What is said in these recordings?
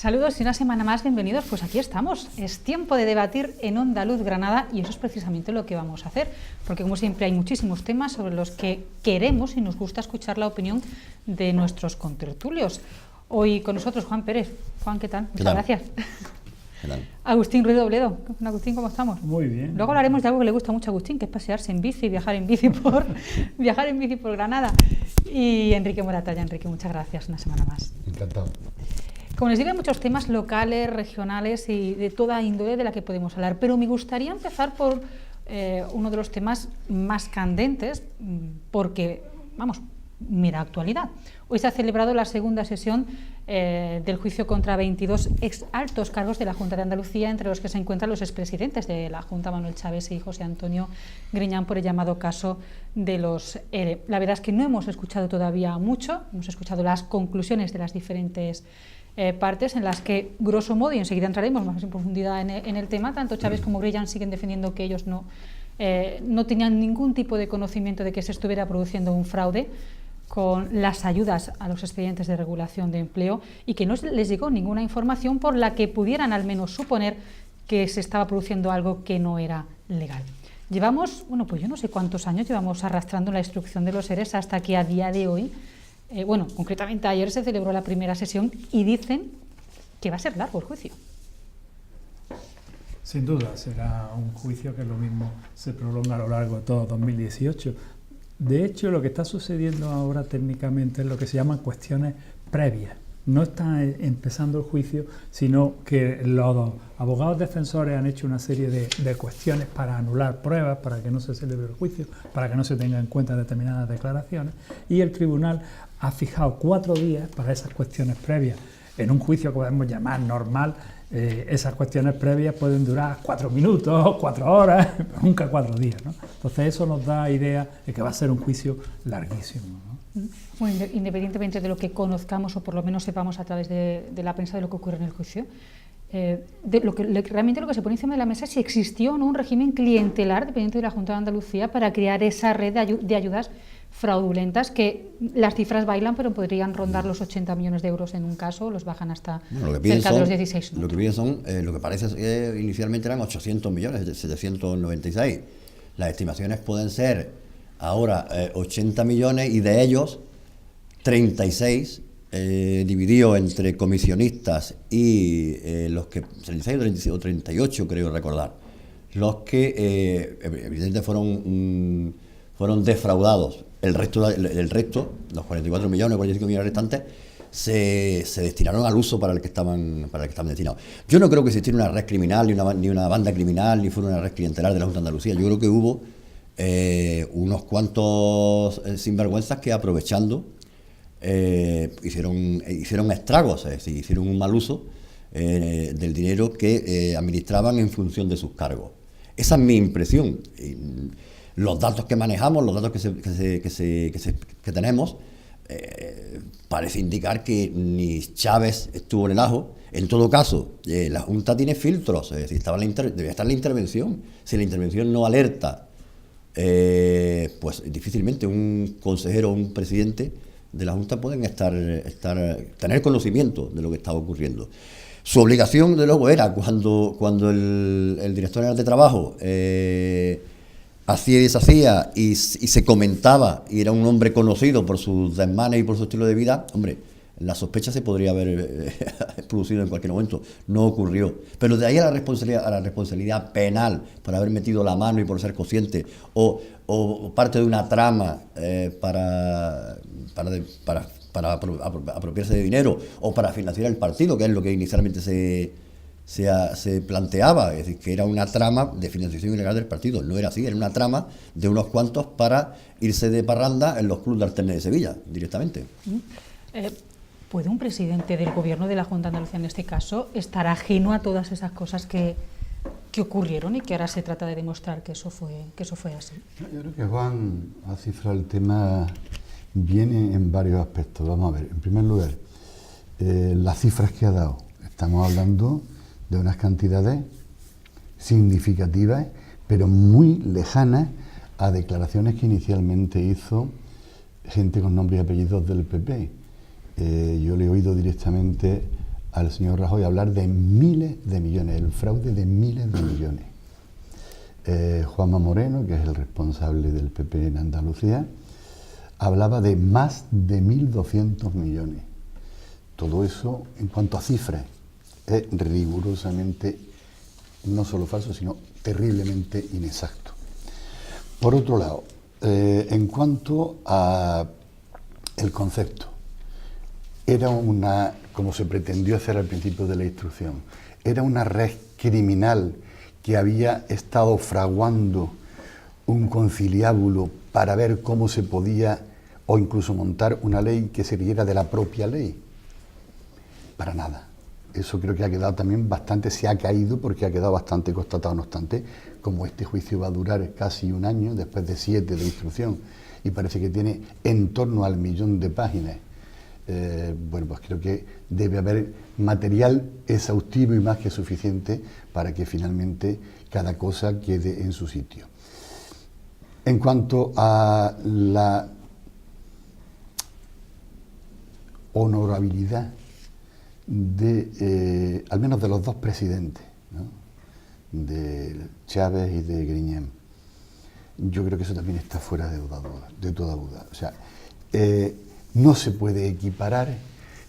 Saludos y una semana más, bienvenidos. Pues aquí estamos, es tiempo de debatir en Onda Luz Granada y eso es precisamente lo que vamos a hacer, porque como siempre hay muchísimos temas sobre los que queremos y nos gusta escuchar la opinión de nuestros contertulios. Hoy con nosotros Juan Pérez. Juan, ¿qué tal? Muchas gracias. ¿Qué tal? Agustín Ruiz Dobledo. Agustín, ¿cómo estamos? Muy bien. Luego hablaremos de algo que le gusta mucho a Agustín, que es pasearse en bici, viajar en bici por Granada. Y Enrique Moratalla. Enrique, muchas gracias una semana más. Encantado. Como les digo, hay muchos temas locales, regionales y de toda índole de la que podemos hablar, pero me gustaría empezar por uno de los temas más candentes, porque, vamos, mira actualidad. Hoy se ha celebrado la segunda sesión del juicio contra 22 ex altos cargos de la Junta de Andalucía, entre los que se encuentran los expresidentes de la Junta, Manuel Chaves y José Antonio Griñán, por el llamado caso de los ERE. La verdad es que no hemos escuchado todavía mucho, hemos escuchado las conclusiones de las diferentes partes en las que, grosso modo, y enseguida entraremos más en profundidad en el tema, tanto Chaves como Griñán siguen defendiendo que ellos no tenían ningún tipo de conocimiento de que se estuviera produciendo un fraude con las ayudas a los expedientes de regulación de empleo y que no les llegó ninguna información por la que pudieran al menos suponer que se estaba produciendo algo que no era legal. Llevamos, bueno, pues yo no sé cuántos años llevamos arrastrando la instrucción de los ERES hasta que a día de hoy, concretamente ayer se celebró la primera sesión y dicen que va a ser largo el juicio. Sin duda, será un juicio que lo mismo se prolonga a lo largo de todo 2018. De hecho, lo que está sucediendo ahora técnicamente es lo que se llaman cuestiones previas. No está empezando el juicio, sino que los abogados defensores han hecho una serie de cuestiones para anular pruebas, para que no se celebre el juicio, para que no se tengan en cuenta determinadas declaraciones, y el tribunal ha fijado 4 días para esas cuestiones previas. En un juicio que podemos llamar normal, esas cuestiones previas pueden durar 4 minutos, 4 horas, nunca 4 días, ¿no? Entonces eso nos da idea de que va a ser un juicio larguísimo, ¿no? Bueno, independientemente de lo que conozcamos o por lo menos sepamos a través de la prensa de lo que ocurre en el juicio, realmente lo que se pone encima de la mesa es si existió o no un régimen clientelar dependiente de la Junta de Andalucía para crear esa red de ayudas fraudulentas, que las cifras bailan, pero podrían rondar los 80 millones de euros en un caso, los bajan hasta cerca de los 16. Lo que piden son, lo que parece que inicialmente eran 800 millones, 796. Las estimaciones pueden ser ahora 80 millones y de ellos 36 dividido entre comisionistas y los que 36 o 38 creo recordar, los que evidentemente fueron defraudados. El resto, los 44 millones, 45 millones restantes, se destinaron al uso para el que estaban destinados. Yo no creo que existiera una red criminal, ni una banda criminal, ni fuera una red clientelar de la Junta de Andalucía. Yo creo que hubo unos cuantos sinvergüenzas que, aprovechando, hicieron estragos, es decir, hicieron un mal uso del dinero que administraban en función de sus cargos. Esa es mi impresión. Los datos que manejamos, los datos que tenemos, parece indicar que ni Chaves estuvo en el ajo. En todo caso, la Junta tiene filtros, es decir, debía estar la intervención. Si la intervención no alerta, pues difícilmente un consejero o un presidente de la Junta pueden tener conocimiento de lo que estaba ocurriendo. Su obligación, de luego, era cuando el director general de Trabajo hacía y deshacía y se comentaba, y era un hombre conocido por sus desmanes y por su estilo de vida, hombre, la sospecha se podría haber producido en cualquier momento. No ocurrió. Pero de ahí a la responsabilidad penal por haber metido la mano y por ser consciente, o parte de una trama para apropiarse de dinero o para financiar el partido, que es lo que inicialmente se planteaba, es decir, que era una trama de financiación ilegal del partido. No era así, era una trama de unos cuantos para irse de parranda en los clubes de Alterne de Sevilla, directamente. ¿Puede un presidente del gobierno de la Junta de Andalucía, en este caso, estar ajeno a todas esas cosas que ocurrieron y que ahora se trata de demostrar que eso fue así? Yo creo que Juan ha cifrado el tema bien en varios aspectos. Vamos a ver, en primer lugar, las cifras que ha dado. Estamos hablando de unas cantidades significativas, pero muy lejanas a declaraciones que inicialmente hizo gente con nombres y apellidos del PP. Yo le he oído directamente al señor Rajoy hablar de miles de millones, el fraude de miles de millones. Juanma Moreno, que es el responsable del PP en Andalucía, hablaba de más de 1.200 millones. Todo eso, en cuanto a cifras, es rigurosamente no solo falso, sino terriblemente inexacto. Por otro lado, en cuanto a el concepto, era una, como se pretendió hacer al principio de la instrucción, era una red criminal que había estado fraguando un conciliábulo para ver cómo se podía, o incluso montar una ley que se rigiera de la propia ley. Para nada. Eso creo que ha quedado también bastante, se ha caído porque ha quedado bastante constatado. No obstante, como este juicio va a durar casi un año, después de 7 de instrucción, y parece que tiene en torno al 1.000.000 de páginas, bueno, pues creo que debe haber material exhaustivo y más que suficiente para que finalmente cada cosa quede en su sitio. En cuanto a la honorabilidad de, al menos de los dos presidentes, ¿no?, de Chávez y de Griñán, yo creo que eso también está fuera de toda duda. O sea, no se puede equiparar,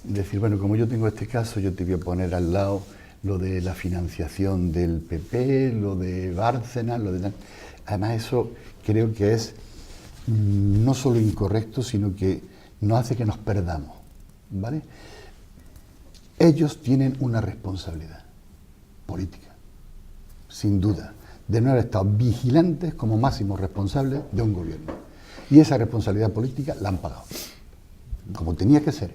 decir, bueno, como yo tengo este caso, yo te voy a poner al lado lo de la financiación del PP, lo de Bárcenas, lo de tal. Además, eso creo que es no solo incorrecto, sino que nos hace que nos perdamos, ¿vale? Ellos tienen una responsabilidad política, sin duda, de no haber estado vigilantes como máximos responsables de un gobierno. Y esa responsabilidad política la han pagado, como tenía que ser,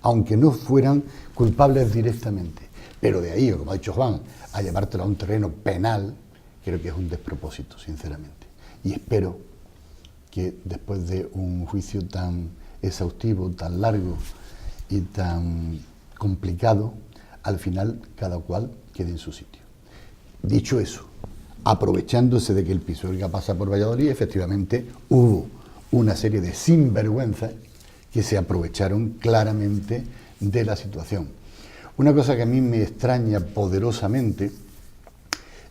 aunque no fueran culpables directamente. Pero de ahí, como ha dicho Juan, a llevártelo a un terreno penal, creo que es un despropósito, sinceramente. Y espero que después de un juicio tan exhaustivo, tan largo y tan complicado, al final cada cual quede en su sitio. Dicho eso, aprovechándose de que el Pisuerga pasa por Valladolid, efectivamente hubo una serie de sinvergüenzas que se aprovecharon claramente de la situación. Una cosa que a mí me extraña poderosamente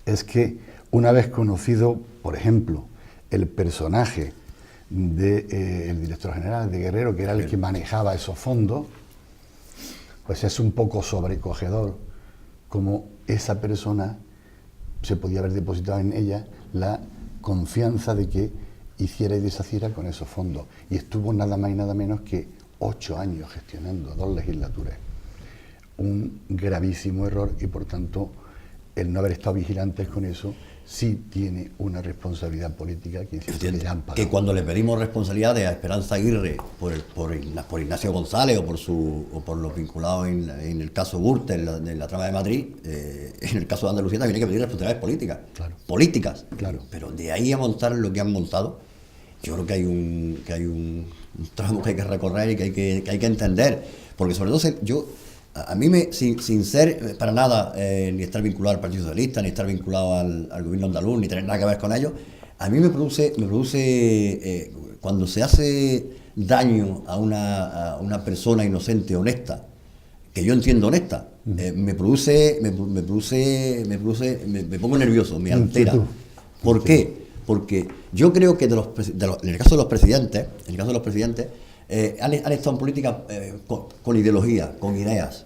es que una vez conocido, por ejemplo, el personaje del director general de Guerrero, que era el que manejaba esos fondos, pues es un poco sobrecogedor como esa persona se podía haber depositado en ella la confianza de que hiciera y deshaciera con esos fondos. Y estuvo nada más y nada menos que 8 años gestionando 2 legislaturas. Un gravísimo error y, por tanto, el no haber estado vigilantes con eso sí tiene una responsabilidad política que ya han pagado. Que cuando le pedimos responsabilidades a Esperanza Aguirre por Ignacio González o por los vinculados en el caso Gürtel, en la trama de Madrid, en el caso de Andalucía también hay que pedir responsabilidades políticas. Claro. Políticas. Claro. Pero de ahí a montar lo que han montado, yo creo que hay un tramo que hay que recorrer y que hay que entender. Porque sobre todo a mí, sin ser para nada ni estar vinculado al Partido Socialista, ni estar vinculado al gobierno andaluz, ni tener nada que ver con ellos, a mí me produce cuando se hace daño a una persona inocente, honesta, que yo entiendo honesta, me pongo nervioso, me altera. ¿Por qué? Porque yo creo que en el caso de los presidentes, han estado en política con ideología, con ideas,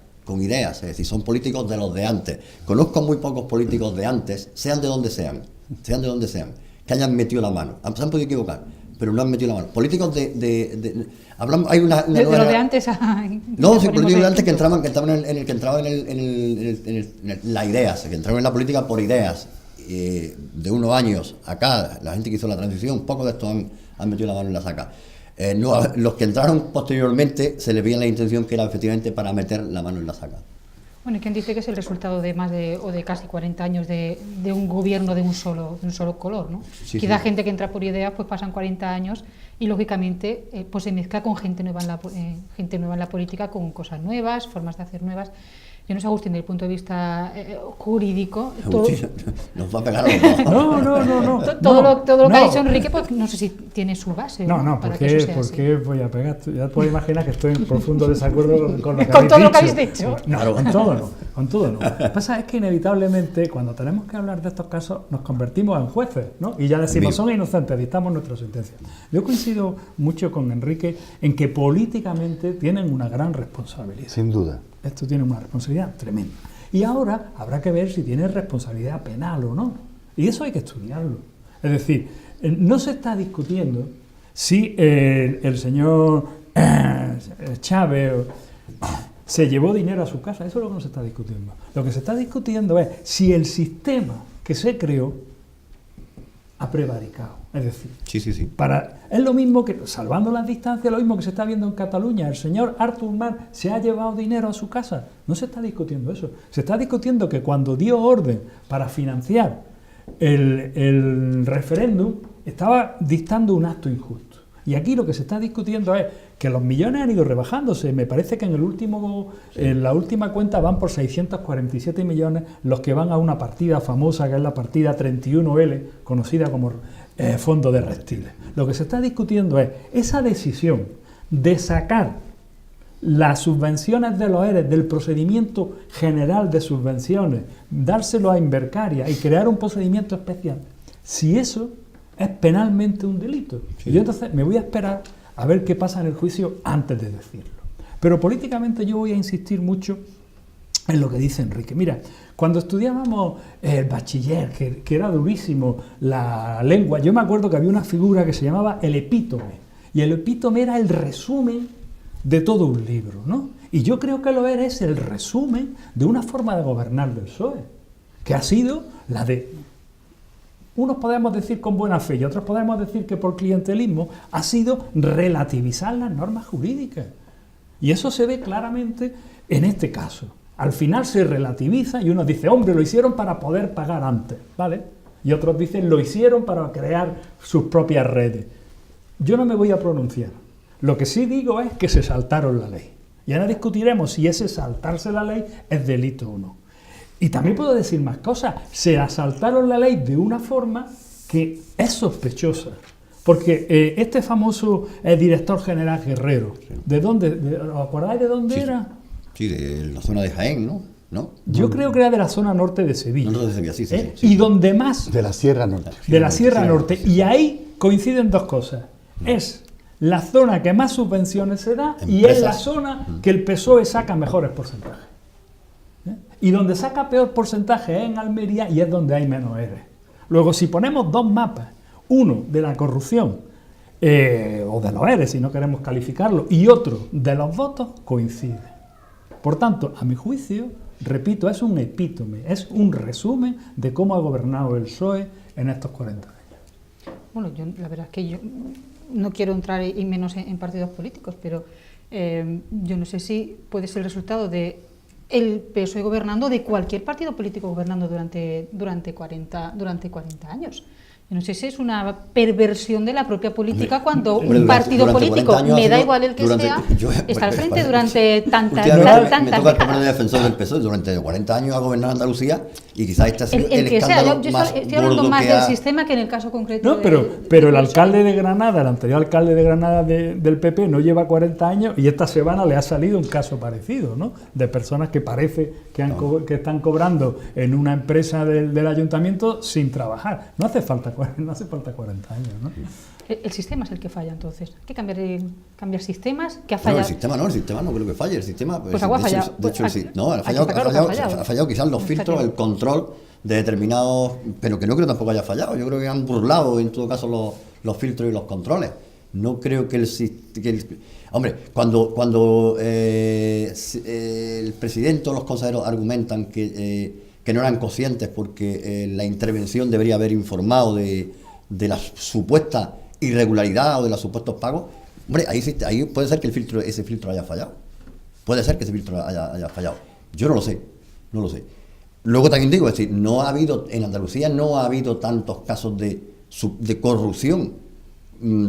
es decir, son políticos de los de antes. Conozco muy pocos políticos de antes, sean de donde sean, que hayan metido la mano. Se han podido equivocar, pero no han metido la mano. Políticos hablamos, hay una de lo de antes. No, sí, políticos de antes que entraban en las ideas, que entraban en la política por ideas. De unos años acá, la gente que hizo la transición, pocos de estos han metido la mano en la saca. Los que entraron posteriormente se les veía la intención que era efectivamente para meter la mano en la saca. Bueno, ¿y quién dice que es el resultado de más de casi 40 años de un gobierno de un solo color, ¿no? Sí, Quizá sí. gente que entra por ideas, pues pasan 40 años y lógicamente pues se mezcla con gente nueva en la política, con cosas nuevas, formas de hacer nuevas. Yo no sé, Agustín, desde el punto de vista jurídico, nos va a pegar a los dos. No. todo lo que ha dicho Enrique, pues no sé si tiene su base. No, para ¿por que eso sea qué así. voy a pegar? Ya puedes imaginar que estoy en profundo desacuerdo con lo que Con todo lo que habéis habéis dicho. No, con todo no. Lo que pasa es que inevitablemente cuando tenemos que hablar de estos casos nos convertimos en jueces, ¿no? Y ya decimos, son inocentes, dictamos nuestra sentencia. Yo coincido mucho con Enrique en que políticamente tienen una gran responsabilidad. Sin duda. Esto tiene una responsabilidad tremenda. Y ahora habrá que ver si tiene responsabilidad penal o no. Y eso hay que estudiarlo. Es decir, no se está discutiendo si el señor Chávez se llevó dinero a su casa. Eso es lo que no se está discutiendo. Lo que se está discutiendo es si el sistema que se creó ha prevaricado. Es decir, Sí. es lo mismo que, salvando las distancias, lo mismo que se está viendo en Cataluña. El señor Artur Mas se ha llevado dinero a su casa. No se está discutiendo eso. Se está discutiendo que cuando dio orden para financiar el referéndum, estaba dictando un acto injusto. Y aquí lo que se está discutiendo es que los millones han ido rebajándose. Me parece que en la última cuenta van por 647 millones los que van a una partida famosa, que es la partida 31L, conocida como Fondo de Reptiles. Lo que se está discutiendo es esa decisión de sacar las subvenciones de los ERE del procedimiento general de subvenciones, dárselo a Invercaria y crear un procedimiento especial. Si eso es penalmente un delito. Sí. Y yo entonces me voy a esperar a ver qué pasa en el juicio antes de decirlo. Pero políticamente yo voy a insistir mucho en lo que dice Enrique. Mira, cuando estudiábamos el bachiller, que era durísimo la lengua, yo me acuerdo que había una figura que se llamaba el epítome. Y el epítome era el resumen de todo un libro, ¿no? Y yo creo que lo es el resumen de una forma de gobernar del PSOE, que ha sido la de... Unos podemos decir con buena fe y otros podemos decir que por clientelismo ha sido relativizar las normas jurídicas. Y eso se ve claramente en este caso. Al final se relativiza y uno dice, hombre, lo hicieron para poder pagar antes, ¿vale? Y otros dicen, lo hicieron para crear sus propias redes. Yo no me voy a pronunciar. Lo que sí digo es que se saltaron la ley. Y ahora discutiremos si ese saltarse la ley es delito o no. Y también puedo decir más cosas. Se asaltaron la ley de una forma que es sospechosa. Porque este famoso director general Guerrero, ¿de dónde? ¿Os acordáis de dónde era? Sí, de la zona de Jaén, ¿no? Yo creo que era de la zona norte de Sevilla. No, de Sevilla, sí. Y donde más... De la Sierra Norte. De la Sierra Norte. Y ahí coinciden dos cosas. Es la zona que más subvenciones se da y es la zona que el PSOE saca mejores porcentajes. Y donde saca peor porcentaje es en Almería y es donde hay menos ERE. Luego, si ponemos dos mapas, uno de la corrupción o de los ERE, si no queremos calificarlo, y otro de los votos, coincide. Por tanto, a mi juicio, repito, es un epítome, es un resumen de cómo ha gobernado el PSOE en estos 40 años. Bueno, la verdad es que yo no quiero entrar y menos en partidos políticos, pero yo no sé si puede ser el resultado de el PSOE gobernando, de cualquier partido político gobernando durante 40 años. Yo no sé si es una perversión de la propia política cuando un partido político, me da igual el que sea, está al frente durante tantas décadas. Me toca décadas. poner de defensor del PSOE. Durante 40 años ha gobernado Andalucía y quizás este ha sido el que sea, escándalo yo más estoy hablando gordo más que del ha... sistema que en el caso concreto. No, pero el alcalde de Granada, el anterior alcalde de Granada del PP, no lleva 40 años y esta semana le ha salido un caso parecido, ¿no? De personas que parece que están cobrando en una empresa del ayuntamiento sin trabajar. No hace falta 40 años, ¿no? El sistema es el que falla, entonces. Hay que cambiar sistemas. ¿Que ha No, fallado? el sistema no creo que falle. El sistema, Pues algo ha fallado. ha fallado quizás los filtros, el control de determinados, pero que no creo tampoco haya fallado. Yo creo que han burlado en todo caso los filtros y los controles. No creo que hombre, cuando el presidente o los consejeros argumentan que no eran conscientes porque la intervención debería haber informado de la supuesta irregularidad o de los supuestos pagos, hombre, ahí puede ser que ese filtro haya fallado. Puede ser que ese filtro haya fallado. Yo no lo sé. Luego también digo, es decir, en Andalucía no ha habido tantos casos de corrupción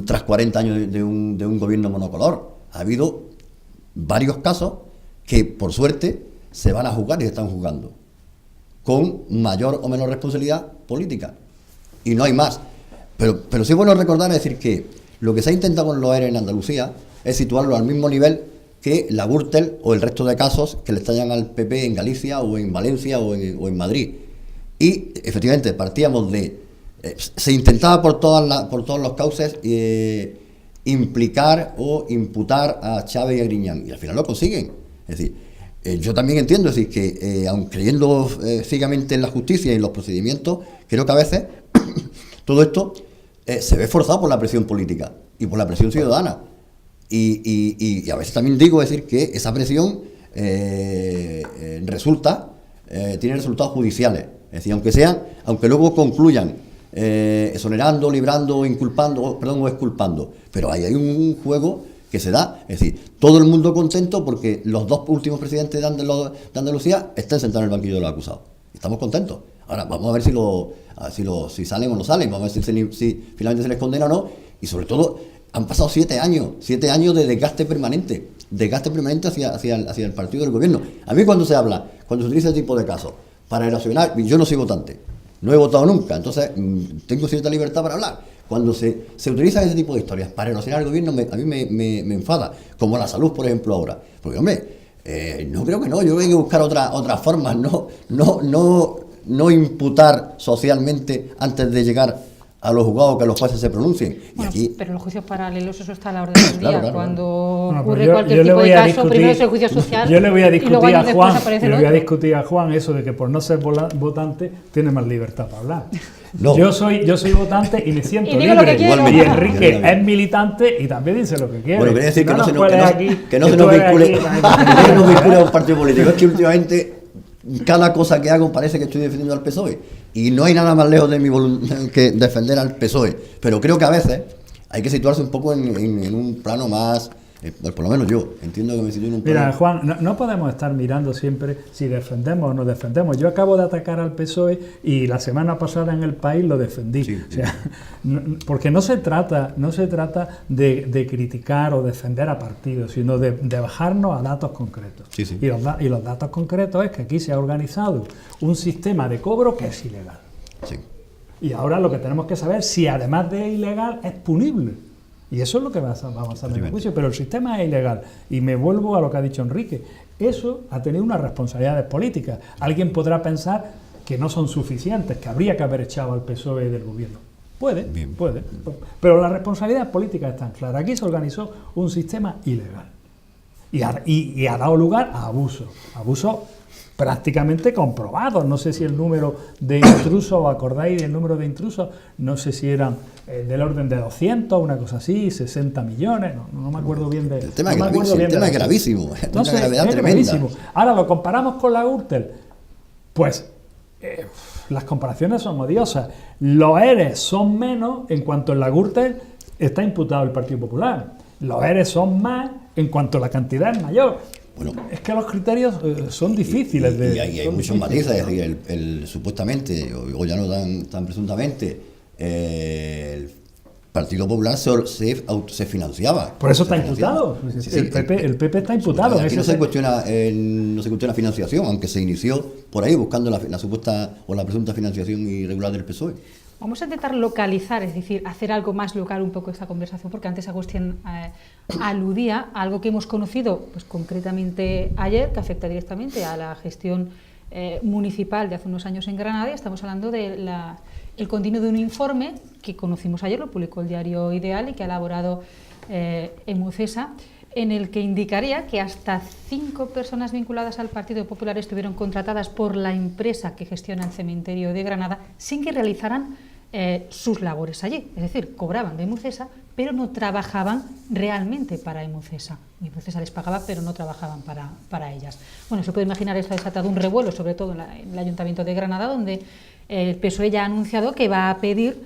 tras 40 años de un gobierno monocolor. Ha habido varios casos que, por suerte, se van a juzgar y se están juzgando, con mayor o menor responsabilidad política. Y no hay más. Pero sí es bueno recordar, es decir, que lo que se ha intentado con los ERE en Andalucía es situarlo al mismo nivel que la Gürtel o el resto de casos que le estallan al PP en Galicia o en Valencia o en Madrid. Y efectivamente partíamos de... se intentaba por todos los cauces implicar o imputar a Chávez y a Griñán, y al final lo consiguen. Es decir, yo también entiendo, es decir, que aun creyendo ciegamente en la justicia y en los procedimientos, creo que a veces todo esto se ve forzado por la presión política y por la presión ciudadana. Y a veces también digo, es decir, que esa presión tiene resultados judiciales. Es decir, aunque luego concluyan exonerando, librando, inculpando, o exculpando, pero ahí hay un juego que se da. Es decir, todo el mundo contento porque los dos últimos presidentes de Andalucía están sentados en el banquillo de los acusados. Estamos contentos. Ahora vamos a ver si salen o no salen, vamos a ver si finalmente se les condena o no, y sobre todo han pasado 7 años de desgaste permanente hacia el partido del gobierno. A mí cuando se utiliza este tipo de casos para erosionar, yo no soy votante, no he votado nunca, entonces tengo cierta libertad para hablar. Cuando se utilizan ese tipo de historias para erosionar el gobierno, a mí me enfada, como la salud, por ejemplo, ahora. Porque, hombre, no creo que no, yo creo que hay que buscar otras formas, no imputar socialmente antes de llegar a los juzgados, que los jueces se pronuncien. Bueno, y aquí... Pero los juicios paralelos, eso está a la orden del día. Claro. Cuando Bueno, ocurre cualquier tipo de caso, primero es el juicio social. Yo le voy a discutir y luego años después aparece el otro. discutir a Juan eso de que por no ser votante tiene más libertad para hablar. No. Yo soy votante y me siento Y digo lo libre. que quiero. Y Enrique es militante y también dice lo que quiere. Bueno, quería decir que no se nos nos vincule a un partido político. Es que últimamente cada cosa que hago parece que estoy defendiendo al PSOE, y no hay nada más lejos de mi voluntad que defender al PSOE, pero creo que a veces hay que situarse un poco en un plano más, por lo menos yo entiendo que me sitúo en un plano. Mira, Juan, no podemos estar mirando siempre si defendemos o no defendemos. Yo acabo de atacar al PSOE y la semana pasada en El País lo defendí. Sí, o sea, porque no se trata de criticar o defender a partidos, sino de bajarnos a datos concretos. Sí, sí. Y los datos concretos es que aquí se ha organizado un sistema de cobro que es ilegal. Sí. Y ahora lo que tenemos que saber es si además de ilegal es punible. Y eso es lo que vamos a ver en el juicio, pero el sistema es ilegal. Y me vuelvo a lo que ha dicho Enrique. Eso ha tenido unas responsabilidades políticas. Alguien podrá pensar que no son suficientes, que habría que haber echado al PSOE del gobierno. Puede. Pero las responsabilidades políticas están claras. Aquí se organizó un sistema ilegal. Y ha dado lugar a abusos. Abusos prácticamente comprobados. No sé si el número de intrusos, ¿os acordáis del número de intrusos? No sé si eran del orden de 200, una cosa así, 60 millones, no me acuerdo bien de... El tema es gravísimo, es una gravedad tremenda. Gravísimo. Ahora lo comparamos con la Gürtel, pues las comparaciones son odiosas. Los ERE son menos en cuanto en la Gürtel está imputado el Partido Popular. Los ERE son más en cuanto la cantidad es mayor. Bueno, es que los criterios son difíciles de... Y hay muchos matices, es decir, supuestamente, o ya no tan presuntamente, el Partido Popular se financiaba. Por eso está imputado. Sí, el PP está imputado. Aquí no se cuestiona financiación, aunque se inició por ahí buscando la supuesta o la presunta financiación irregular del PSOE. Vamos a intentar localizar, es decir, hacer algo más local un poco esta conversación, porque antes Agustín aludía a algo que hemos conocido pues, concretamente ayer, que afecta directamente a la gestión municipal de hace unos años en Granada, y estamos hablando del contenido de un informe que conocimos ayer, lo publicó el diario Ideal y que ha elaborado Emucesa, en el que indicaría que hasta 5 personas vinculadas al Partido Popular estuvieron contratadas por la empresa que gestiona el cementerio de Granada sin que realizaran sus labores allí, es decir, cobraban de Emucesa, pero no trabajaban realmente para Emucesa. Emucesa les pagaba, pero no trabajaban para ellas. Bueno, se puede imaginar, esto ha desatado un revuelo, sobre todo en el Ayuntamiento de Granada, donde el PSOE ya ha anunciado que va a pedir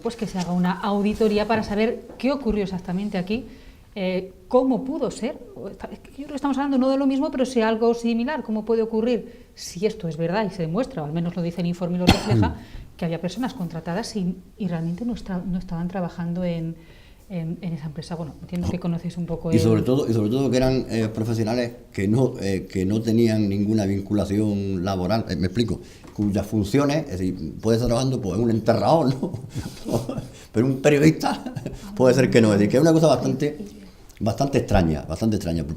pues que se haga una auditoría para saber qué ocurrió exactamente aquí, cómo pudo ser. Yo creo que estamos hablando no de lo mismo, pero sí algo similar. ¿Cómo puede ocurrir, si esto es verdad y se demuestra, o al menos lo dice el informe y lo refleja, que había personas contratadas y realmente no estaban trabajando en en esa empresa. Bueno, entiendo que conocéis un poco y sobre todo que eran profesionales que no tenían ninguna vinculación laboral, me explico, cuyas funciones, es decir, puede estar trabajando pues, en un enterrador, ¿no? Pero un periodista puede ser que no, es decir, que es una cosa bastante extraña.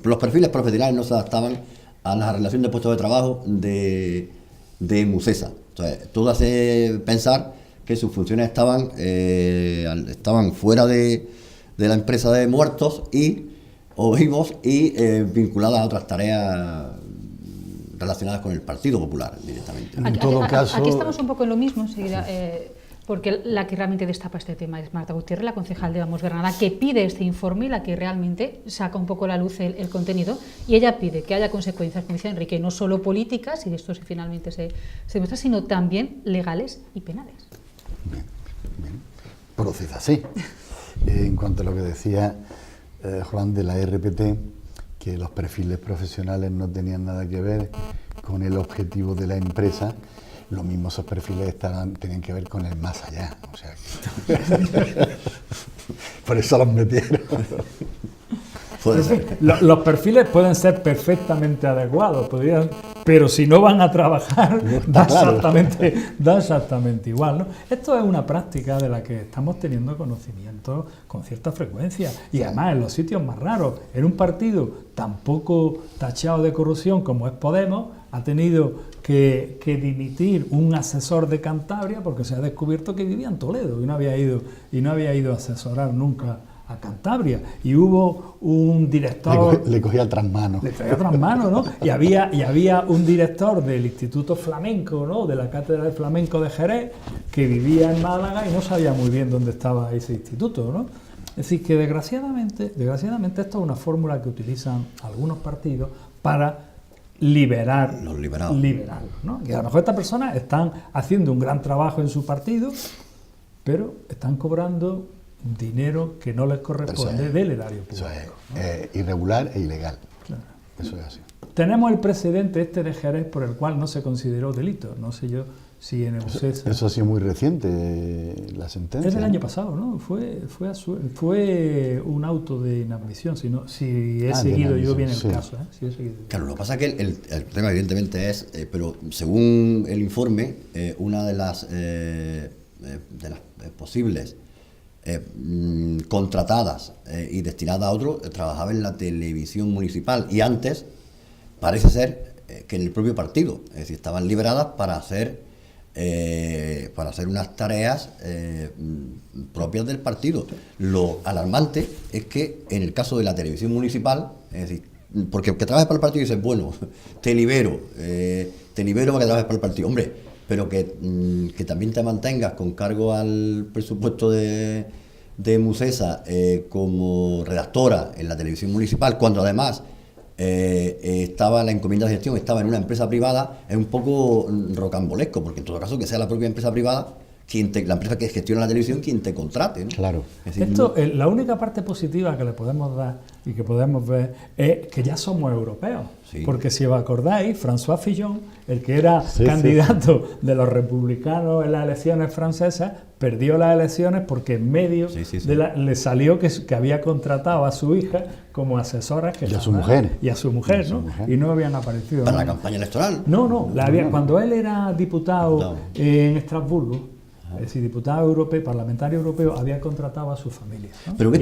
Los perfiles profesionales no se adaptaban a la relación de puestos de trabajo de Musesa. Entonces, todo hace pensar que sus funciones estaban fuera de la empresa de muertos o vivos y vinculadas a otras tareas relacionadas con el Partido Popular directamente. En todo caso, aquí estamos un poco en lo mismo enseguida, porque la que realmente destapa este tema es Marta Gutiérrez, la concejal de Vamos Granada, que pide este informe y la que realmente saca un poco a la luz el contenido, y ella pide que haya consecuencias, como decía Enrique, no solo políticas, y de esto finalmente se muestra, sino también legales y penales. Bien. Proceda así. En cuanto a lo que decía Juan de la RPT, que los perfiles profesionales no tenían nada que ver con el objetivo de la empresa, lo mismo esos perfiles tenían que ver con el más allá. O sea, por eso los metieron. Los perfiles pueden ser perfectamente adecuados, pero si no van a trabajar, da exactamente igual, ¿no? Esto es una práctica de la que estamos teniendo conocimiento con cierta frecuencia, y además en los sitios más raros. En un partido tan poco tachado de corrupción como es Podemos, ha tenido que dimitir un asesor de Cantabria porque se ha descubierto que vivía en Toledo y no había ido a asesorar nunca a Cantabria, y hubo un director... Le cogía trasmano. ¿no? Y había un director del Instituto Flamenco, ¿no? De la Cátedra de Flamenco de Jerez, que vivía en Málaga y no sabía muy bien dónde estaba ese instituto, ¿no? Es decir, que desgraciadamente esto es una fórmula que utilizan algunos partidos para liberar los liberados, ¿no? Que a lo mejor estas personas están haciendo un gran trabajo en su partido, pero están cobrando dinero que no les corresponde del erario público. Eso es irregular e ilegal. Claro. Eso es así. Tenemos el precedente de Jerez por el cual no se consideró delito. No sé yo si en el Musesa... Eso ha sido muy reciente, la sentencia. Es del año pasado, ¿no? Fue un auto de inadmisión, si he seguido yo bien el caso. Si he seguido. Claro, lo que pasa es que el tema evidentemente es, pero según el informe, una de las posibles contratadas y destinadas a otro, trabajaba en la televisión municipal, y antes parece ser que en el propio partido, es decir, estaban liberadas para hacer unas tareas propias del partido. Lo alarmante es que en el caso de la televisión municipal, es decir, porque que trabajes para el partido y dices, bueno, te libero para que trabajes para el partido, hombre, pero que también te mantengas con cargo al presupuesto de Musesa como redactora en la televisión municipal, cuando además estaba la encomienda de gestión, estaba en una empresa privada, es un poco rocambolesco, porque en todo caso que sea la propia empresa privada, la empresa que gestiona la televisión, quien te contrate, ¿no? Claro. Es decir, esto, la única parte positiva que le podemos dar y que podemos ver es que ya somos europeos. Sí. Porque si os acordáis, François Fillon, el que era candidato de los republicanos en las elecciones francesas, perdió las elecciones porque en medio le salió que había contratado a su hija como asesora y a su mujer, ¿no? Y no habían aparecido. ¿Para la campaña electoral? No. Cuando él era diputado en Estrasburgo, es decir, diputado europeo, parlamentario europeo, había contratado a su familia, ¿no? Pero que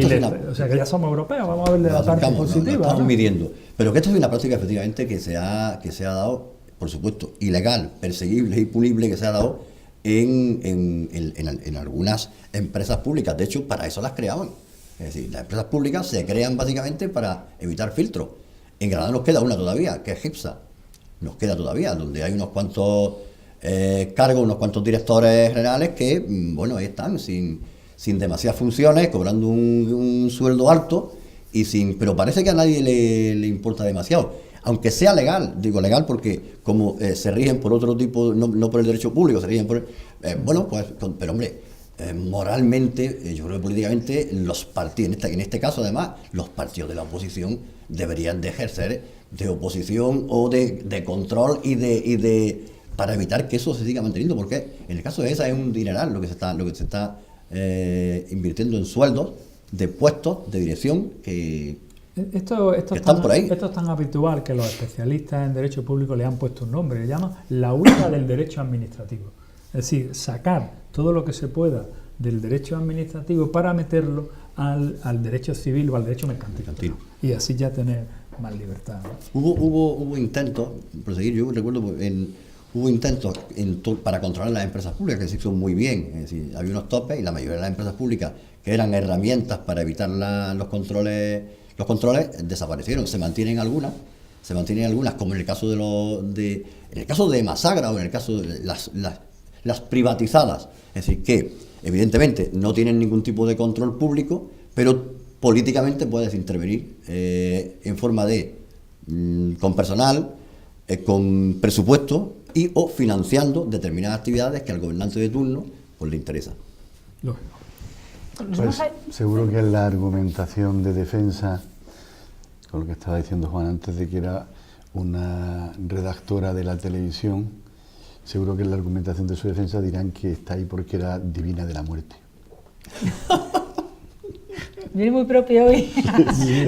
o sea, que ya somos europeos, vamos a verle la parte positiva. Estamos midiendo. Pero que esto es una práctica, efectivamente, que se ha dado, por supuesto, ilegal, perseguible y punible, que se ha dado en algunas empresas públicas. De hecho, para eso las creaban. Es decir, las empresas públicas se crean básicamente para evitar filtros. En Granada nos queda una todavía, que es GIPSA. Nos queda todavía, donde hay unos cuantos cargos, unos cuantos directores generales que, bueno, ahí están, sin demasiadas funciones, cobrando un sueldo alto, pero parece que a nadie le importa demasiado. Aunque sea legal, digo legal porque como se rigen por otro tipo, no por el derecho público, se rigen por... pero hombre, moralmente, yo creo que políticamente, los partidos, en este caso además, los partidos de la oposición deberían de ejercer de oposición o de control y para evitar que eso se siga manteniendo, porque en el caso de esa es un dineral lo que se está invirtiendo en sueldos de puestos de dirección que Esto están por ahí. Esto es tan habitual que los especialistas en derecho público le han puesto un nombre, le llaman la huida del derecho administrativo. Es decir, sacar todo lo que se pueda del derecho administrativo para meterlo al derecho civil o al derecho mercantil. Y así ya tener más libertad, ¿no? Hubo intentos, por seguir, yo recuerdo, hubo intentos para controlar las empresas públicas que se hizo muy bien. Es decir, había unos topes y la mayoría de las empresas públicas que eran herramientas para evitar los controles desaparecieron. Se mantienen algunas, como en el caso en el caso de Masagra o en el caso de las privatizadas. Es decir, que evidentemente no tienen ningún tipo de control público, pero políticamente puedes intervenir en forma de con personal, con presupuesto y o financiando determinadas actividades que al gobernante de turno pues le interesa. Lógico. Pues, seguro que la argumentación de defensa, con lo que estaba diciendo Juan antes de que era una redactora de la televisión, seguro que en la argumentación de su defensa dirán que está ahí porque era divina de la muerte. Viene muy propio hoy,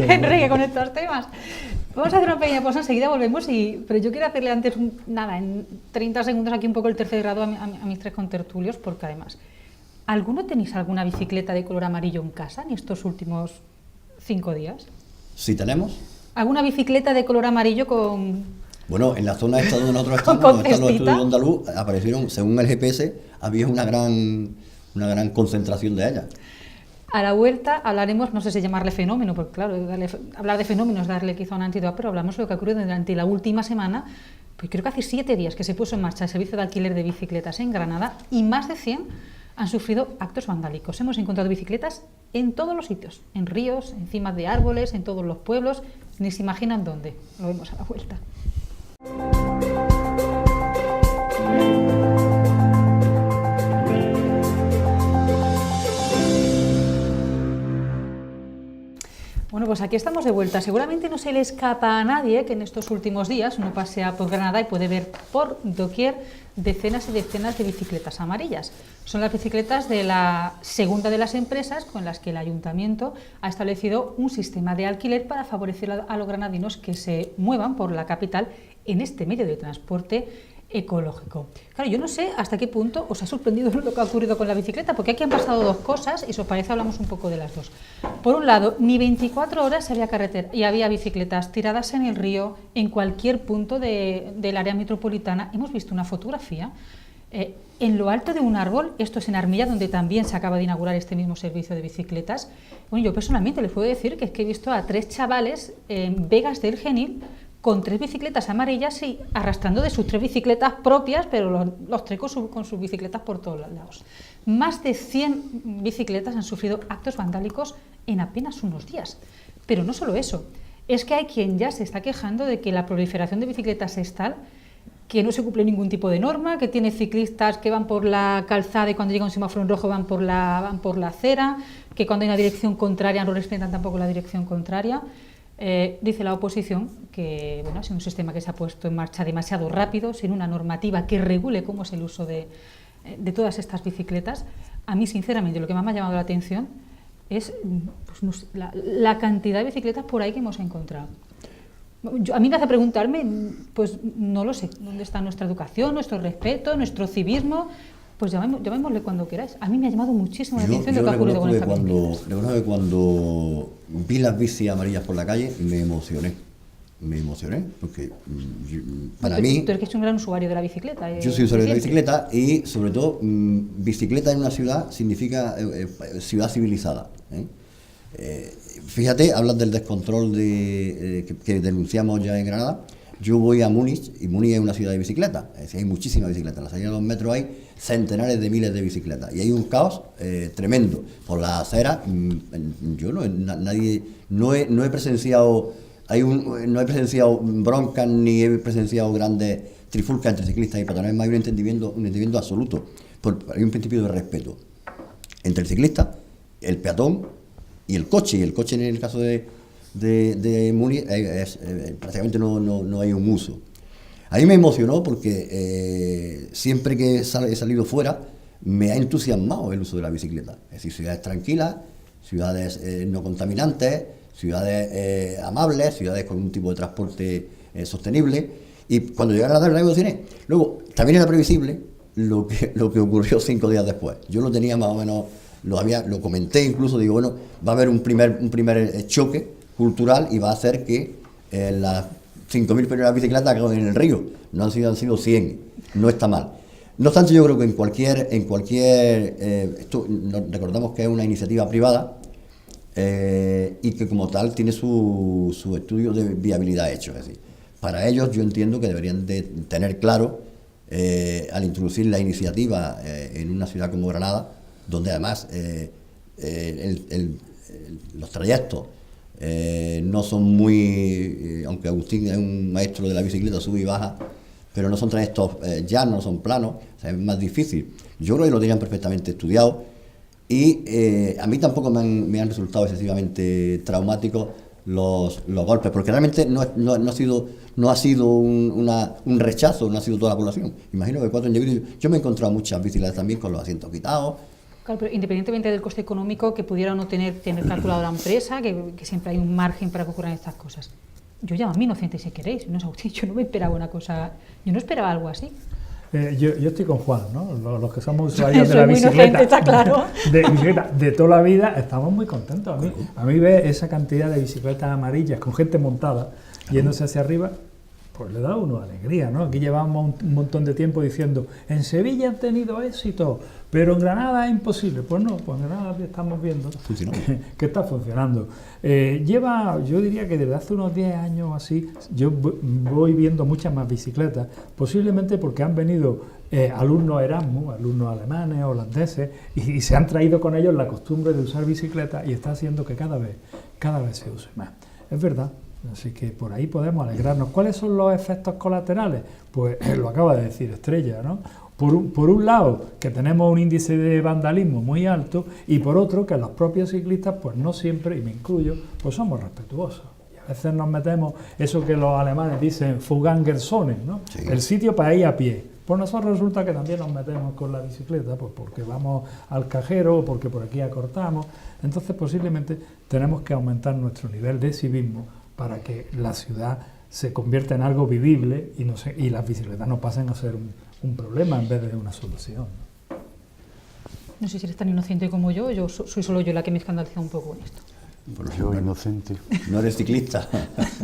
Enrique, con estos temas. Vamos a hacer una pequeña pausa, enseguida volvemos, pero yo quiero hacerle antes, en 30 segundos aquí un poco el tercer grado a mis tres contertulios, porque además, ¿alguno tenéis alguna bicicleta de color amarillo en casa en estos últimos 5 días? Sí tenemos. ¿Alguna bicicleta de color amarillo con...? Bueno, en la zona esta donde nosotros estamos, donde están los estudios de Andaluz, aparecieron, según el GPS, había una gran concentración de ellas. A la vuelta hablaremos, no sé si llamarle fenómeno, porque claro, hablar de fenómenos, darle quizá un antídoto, pero hablamos de lo que ha ocurrido durante la última semana, pues creo que hace 7 días que se puso en marcha el servicio de alquiler de bicicletas en Granada y más de 100 han sufrido actos vandálicos. Hemos encontrado bicicletas en todos los sitios, en ríos, encima de árboles, en todos los pueblos, ni se imaginan dónde. Lo vemos a la vuelta. Bueno, pues aquí estamos de vuelta. Seguramente no se le escapa a nadie que en estos últimos días uno pasea por Granada y puede ver por doquier decenas y decenas de bicicletas amarillas. Son las bicicletas de la segunda de las empresas con las que el ayuntamiento ha establecido un sistema de alquiler para favorecer a los granadinos que se muevan por la capital en este medio de transporte ecológico. Claro, yo no sé hasta qué punto os ha sorprendido lo que ha ocurrido con la bicicleta, porque aquí han pasado 2 cosas y si os parece hablamos un poco de las dos. Por un lado, ni 24 horas había carretera y había bicicletas tiradas en el río en cualquier punto del área metropolitana. Hemos visto una fotografía en lo alto de un árbol, esto es en Armilla, donde también se acaba de inaugurar este mismo servicio de bicicletas. Bueno, yo personalmente les puedo decir que es que he visto a 3 chavales en Vegas del Genil con 3 bicicletas amarillas y arrastrando de sus 3 bicicletas propias, pero los 3 con sus bicicletas por todos lados. Más de 100 bicicletas han sufrido actos vandálicos en apenas unos días. Pero no solo eso, es que hay quien ya se está quejando de que la proliferación de bicicletas es tal que no se cumple ningún tipo de norma, que tiene ciclistas que van por la calzada y cuando llega un semáforo en rojo van por la acera, que cuando hay una dirección contraria no respetan tampoco la dirección contraria. Dice la oposición que bueno, es un sistema que se ha puesto en marcha demasiado rápido, sin una normativa que regule cómo es el uso de todas estas bicicletas. A mí, sinceramente, lo que más me ha llamado la atención es pues, no sé, la cantidad de bicicletas por ahí que hemos encontrado. A mí me hace preguntarme, pues no lo sé, ¿dónde está nuestra educación, nuestro respeto, nuestro civismo? Pues llamémosle cuando queráis. A mí me ha llamado muchísimo la atención lo que ha ocurrido con esta bicicleta. Recuerdo que cuando vi las bicis amarillas por la calle me emocioné, porque para mí... Tú eres que es un gran usuario de la bicicleta. Yo soy usuario de la bicicleta y sobre todo bicicleta en una ciudad significa ciudad civilizada. Fíjate, hablas del descontrol que denunciamos ya en Granada. Yo voy a Múnich y Múnich es una ciudad de bicicletas, es decir, hay muchísimas bicicletas. En la salida de los metros hay centenares de miles de bicicletas y hay un caos tremendo por las aceras. Yo no he presenciado broncas ni he presenciado grandes trifulcas entre ciclistas y peatones. Más bien un entendimiento absoluto. Hay un principio de respeto entre el ciclista, el peatón y el coche. Y el coche en el caso de Múnich prácticamente no hay un uso. A mí me emocionó porque siempre que he salido fuera me ha entusiasmado el uso de la bicicleta. Es decir, ciudades tranquilas, ciudades no contaminantes, ciudades amables, ciudades con un tipo de transporte sostenible. Y cuando llegaron las negociaciones, luego también era previsible lo que ocurrió 5 días después. Yo lo tenía más o menos, lo comenté incluso, digo, bueno, va a haber un primer choque cultural y va a hacer que las 5.000 primeras bicicletas acaben en el río. No han sido 100, no está mal. No obstante, yo creo que recordamos que es una iniciativa privada y que como tal tiene su estudio de viabilidad hecho. Es decir, para ellos yo entiendo que deberían de tener claro, al introducir la iniciativa en una ciudad como Granada, donde además los trayectos no son muy, aunque Agustín es un maestro de la bicicleta, sube y baja, pero no son trayectos llanos, no son planos, o sea, es más difícil. Yo creo que lo tenían perfectamente estudiado y a mí tampoco me han resultado excesivamente traumáticos los golpes, porque realmente no ha sido un rechazo, no ha sido toda la población. Imagino que 4 individuos, yo me he encontrado muchas bicicletas también con los asientos quitados. Claro, pero independientemente del coste económico que pudiera o no tener calculado la empresa, que siempre hay un margen para que ocurran estas cosas. Yo llamo a mí inocente si queréis, no es Agustín, yo no me esperaba una cosa, yo no esperaba algo así. Yo estoy con Juan, ¿no? Los que somos usuarios de Soy la muy bicicleta, inocente, está claro. de bicicleta de toda la vida, estamos muy contentos. A mí ver esa cantidad de bicicletas amarillas con gente montada yéndose hacia arriba, pues le da uno alegría, ¿no? Aquí llevamos un montón de tiempo diciendo, en Sevilla han tenido éxito, pero en Granada es imposible. Pues no, pues en Granada estamos viendo que está funcionando. Yo diría que desde hace unos 10 años así, yo voy viendo muchas más bicicletas, posiblemente porque han venido alumnos Erasmus, alumnos alemanes, holandeses, y se han traído con ellos la costumbre de usar bicicletas y está haciendo que cada vez se use más. Es verdad. Así que por ahí podemos alegrarnos. ¿Cuáles son los efectos colaterales? Pues lo acaba de decir Estrella, ¿no? Por un lado, que tenemos un índice de vandalismo muy alto, y por otro, que los propios ciclistas, pues no siempre, y me incluyo, pues somos respetuosos. Y a veces nos metemos, eso que los alemanes dicen, Fugangerzone, ¿no? Sí. El sitio para ir a pie. Pues nosotros resulta que también nos metemos con la bicicleta, pues porque vamos al cajero o porque por aquí acortamos. Entonces, posiblemente tenemos que aumentar nuestro nivel de civismo para que la ciudad se convierta en algo vivible y las bicicletas no pasen a ser un problema en vez de una solución. No sé si eres tan inocente como yo soy solo yo la que me escandaliza un poco en esto. Yo inocente. No eres ciclista.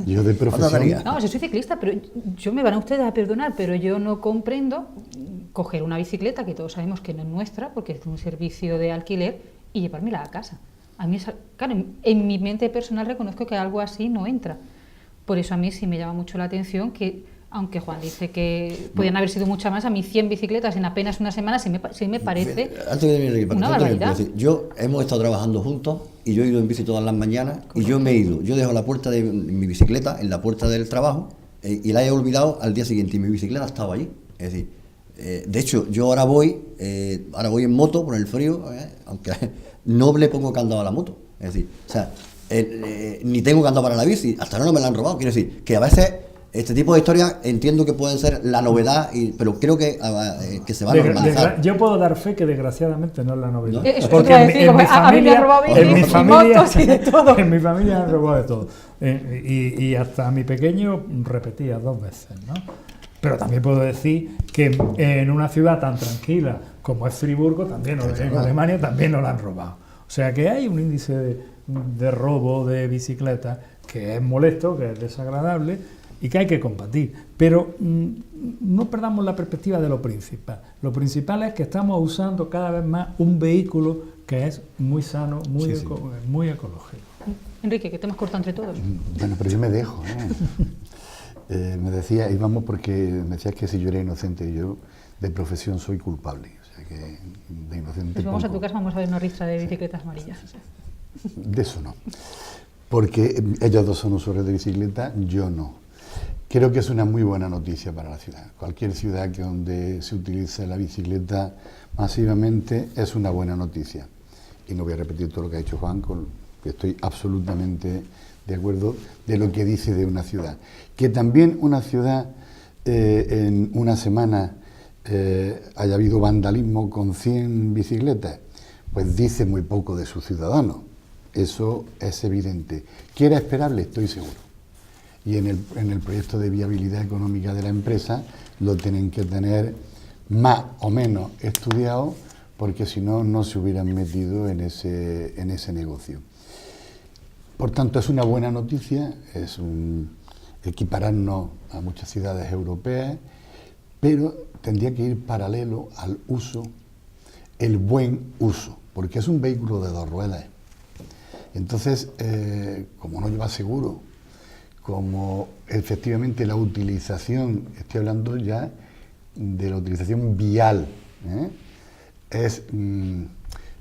Yo de profesión. No, yo soy ciclista, pero yo me van a ustedes a perdonar, pero yo no comprendo coger una bicicleta, que todos sabemos que no es nuestra, porque es un servicio de alquiler, y llevármela a casa. A mí, claro, en mi mente personal reconozco que algo así no entra. Por eso a mí sí me llama mucho la atención que, aunque Juan dice que podían haber sido muchas más, a mí 100 bicicletas en apenas una semana sí me parece una barbaridad. Hemos estado trabajando juntos y yo he ido en bici todas las mañanas. Correcto. Y yo dejo la puerta de mi bicicleta en la puerta del trabajo y la he olvidado al día siguiente y mi bicicleta ha estado allí. Es decir, de hecho, yo ahora voy en moto por el frío, aunque no le pongo candado a la moto. Es decir, o sea, ni tengo candado para la bici, hasta ahora no me la han robado. Quiero decir, que a veces este tipo de historias entiendo que pueden ser la novedad, pero creo que se va a normalizar. Yo puedo dar fe que desgraciadamente no es la novedad. ¿No? Porque en mi familia han robado de todo. Y hasta mi pequeño repetía 2 veces, ¿no? Pero también puedo decir que en una ciudad tan tranquila como es Friburgo, también en Alemania también nos la han robado. O sea que hay un índice de robo de bicicletas que es molesto, que es desagradable y que hay que combatir. Pero no perdamos la perspectiva de lo principal. Lo principal es que estamos usando cada vez más un vehículo que es muy sano, muy ecológico. Enrique, que te hemos cortado entre todos. Bueno, pero yo me dejo, me decía, íbamos porque me decías que si yo era inocente, y yo de profesión soy culpable, o sea que de inocente. Pues vamos a tu casa, vamos a ver una ristra de bicicletas amarillas. De eso no, porque ellos dos son usuarios de bicicleta, yo no. Creo que es una muy buena noticia para la ciudad. Cualquier ciudad donde se utilice la bicicleta masivamente es una buena noticia. Y no voy a repetir todo lo que ha dicho Juan, que estoy absolutamente de acuerdo de lo que dice de una ciudad. Que también una ciudad en una semana haya habido vandalismo con 100 bicicletas, pues dice muy poco de sus ciudadanos. Eso es evidente. ¿Que era esperable? Estoy seguro. Y en el proyecto de viabilidad económica de la empresa lo tienen que tener más o menos estudiado, porque si no, no se hubieran metido en ese negocio. Por tanto, es una buena noticia, es equipararnos a muchas ciudades europeas, pero tendría que ir paralelo al uso, el buen uso, porque es un vehículo de 2 ruedas. Entonces, como no lleva seguro, como efectivamente la utilización, estoy hablando ya de la utilización vial, es,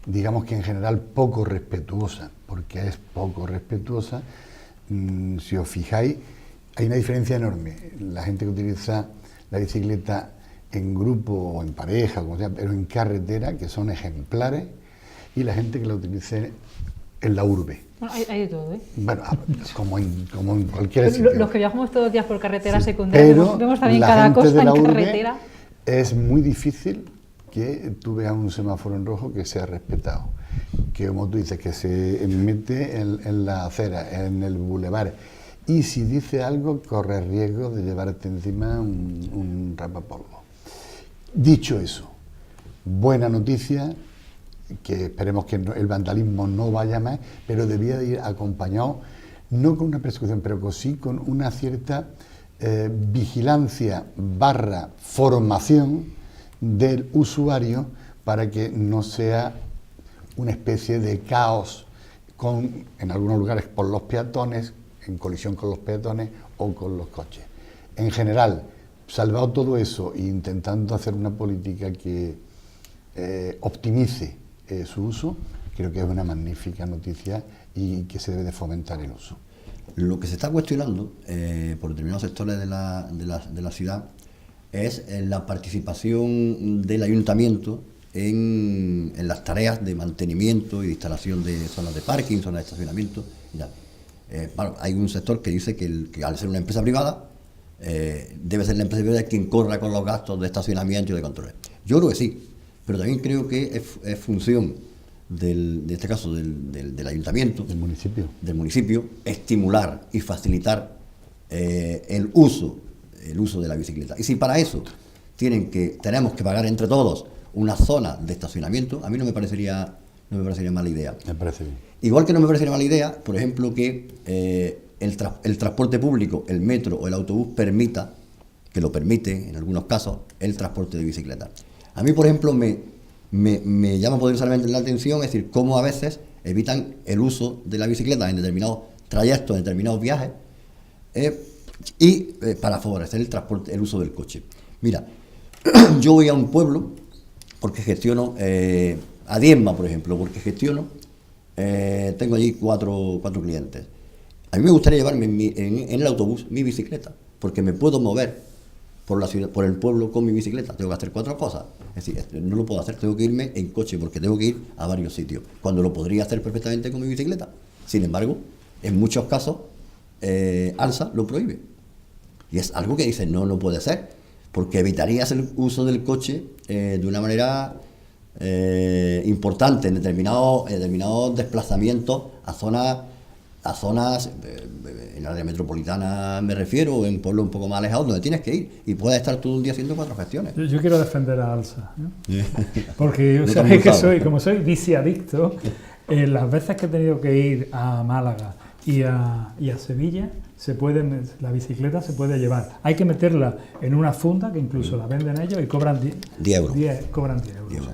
digamos que en general poco respetuosa, porque es poco respetuosa. Si os fijáis, hay una diferencia enorme. La gente que utiliza la bicicleta en grupo o en pareja, como sea, pero en carretera, que son ejemplares, y la gente que la utilice en la urbe. Bueno, hay de todo, ¿eh? Bueno, como en cualquier sitio. Los que viajamos todos los días por carretera secundaria, Pero vemos también la cada gente cosa de la en urbe carretera. es muy difícil que tú veas un semáforo en rojo que sea respetado. Que, como tú dices, que se mete en la acera, en el bulevar. Y si dice algo, corre riesgo de llevarte encima un rapapolvo. Dicho eso, buena noticia, que esperemos que el vandalismo no vaya más, pero debía de ir acompañado, no con una persecución, pero sí con una cierta vigilancia / formación del usuario, para que no sea una especie de caos en algunos lugares por los peatones, en colisión con los peatones o con los coches. En general, salvado todo eso e intentando hacer una política que optimice su uso, creo que es una magnífica noticia y que se debe de fomentar el uso. Lo que se está cuestionando por determinados sectores de la ciudad es la participación del ayuntamiento en las tareas de mantenimiento y de instalación de zonas de parking, zonas de estacionamiento y tal. Bueno, hay un sector que dice que al ser una empresa privada, debe ser la empresa privada quien corra con los gastos de estacionamiento y de control. Yo creo que sí, pero también creo que es función de este caso del ayuntamiento, del municipio, estimular y facilitar el uso de la bicicleta. Y si para eso tenemos que pagar entre todos una zona de estacionamiento, a mí no me parecería mala idea. Me parece bien. Igual que no me parecería mala idea, por ejemplo, que el transporte público, el metro o el autobús que lo permite en algunos casos, el transporte de bicicleta. A mí, por ejemplo, me llama poderosamente la atención, es decir, cómo a veces evitan el uso de la bicicleta en determinados trayectos, en determinados viajes, para favorecer el uso del coche. Mira, yo voy a un pueblo porque gestiono, a Diezma, por ejemplo, porque gestiono, tengo allí cuatro clientes. A mí me gustaría llevarme en el autobús mi bicicleta, porque me puedo mover por la ciudad, por el pueblo con mi bicicleta. Tengo que hacer 4 cosas. Es decir, no lo puedo hacer, tengo que irme en coche, porque tengo que ir a varios sitios, cuando lo podría hacer perfectamente con mi bicicleta. Sin embargo, en muchos casos, ANSA lo prohíbe. Y es algo que dice, no puede ser, porque evitarías el uso del coche de una manera importante en determinados desplazamientos a zonas en la área metropolitana, me refiero, o en pueblos un poco más alejados, donde tienes que ir y puedes estar todo un día haciendo 4 gestiones. Yo quiero defender a Alsa, ¿no? Porque yo sabéis que como soy viciadicto, las veces que he tenido que ir a Málaga y a Sevilla, la bicicleta se puede llevar. Hay que meterla en una funda que incluso la venden ellos y cobran 10 euros. Cobran 10 euros.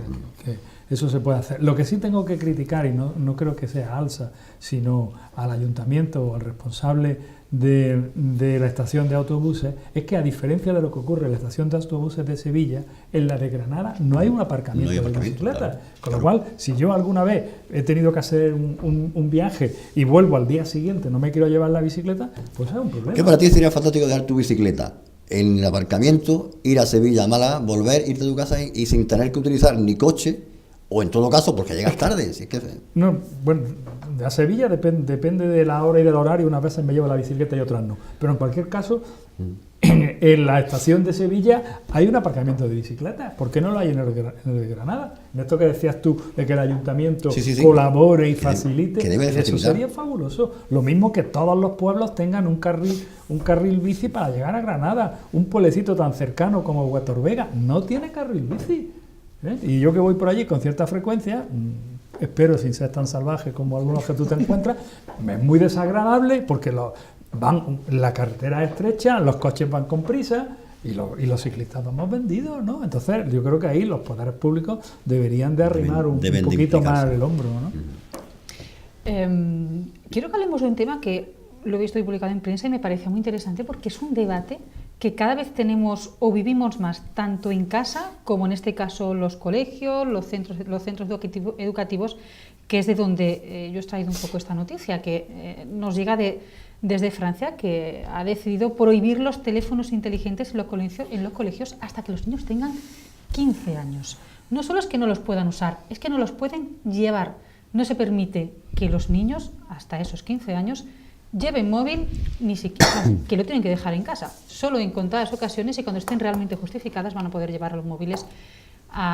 Eso se puede hacer. Lo que sí tengo que criticar, y no creo que sea a Alsa, sino al ayuntamiento o al responsable de la estación de autobuses, es que a diferencia de lo que ocurre en la estación de autobuses de Sevilla, en la de Granada no hay un aparcamiento, de bicicletas. Claro, con lo cual, si yo alguna vez he tenido que hacer un viaje y vuelvo al día siguiente, no me quiero llevar la bicicleta, pues es un problema. ¿Qué para ti sería fantástico dejar tu bicicleta en el aparcamiento, ir a Sevilla, a Málaga, volver, irte a tu casa y sin tener que utilizar ni coche, o en todo caso porque llegas tarde? Si es que... No, bueno, A Sevilla depende de la hora y del horario, unas veces me llevo la bicicleta y otras no. Pero en cualquier caso, en la estación de Sevilla hay un aparcamiento de bicicletas. ¿Por qué no lo hay en el de Granada? En esto que decías tú, de que el ayuntamiento colabore y facilite, eso sería fabuloso. Lo mismo que todos los pueblos tengan un carril bici para llegar a Granada. Un pueblecito tan cercano como Huertorvega no tiene carril bici. Y yo que voy por allí con cierta frecuencia, espero sin ser tan salvaje como algunos que tú te encuentras, es muy desagradable porque la carretera es estrecha, los coches van con prisa y los ciclistas vamos vendidos, ¿no? Entonces yo creo que ahí los poderes públicos deberían de arrimar un poquito más el hombro, ¿no? Quiero que hablemos de un tema que lo he visto y publicado en prensa y me parece muy interesante porque es un debate que cada vez tenemos o vivimos más tanto en casa como en este caso los colegios, los centros educativos, que es de donde yo he traído un poco esta noticia, que nos llega desde Francia, que ha decidido prohibir los teléfonos inteligentes en los colegios hasta que los niños tengan 15 años. No solo es que no los puedan usar, es que no los pueden llevar. No se permite que los niños, hasta esos 15 años, lleven móvil, ni siquiera que lo tienen que dejar en casa. Solo en contadas ocasiones y cuando estén realmente justificadas van a poder llevar los móviles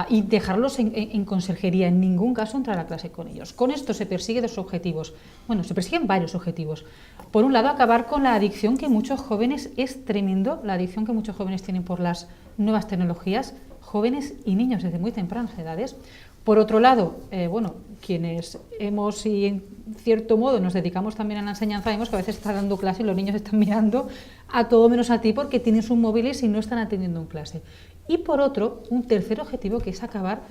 y dejarlos en conserjería. En ningún caso entrar a clase con ellos. Con esto se persiguen dos objetivos. Bueno, se persiguen varios objetivos. Por un lado, acabar con la adicción que muchos jóvenes, es tremendo, la adicción que muchos jóvenes tienen por las nuevas tecnologías, jóvenes y niños desde muy tempranas edades. Por otro lado, quienes hemos y en cierto modo nos dedicamos también a la enseñanza, vemos que a veces estás dando clase y los niños están mirando a todo menos a ti porque tienen sus móviles y no están atendiendo en clase. Y por otro, un tercer objetivo que es acabar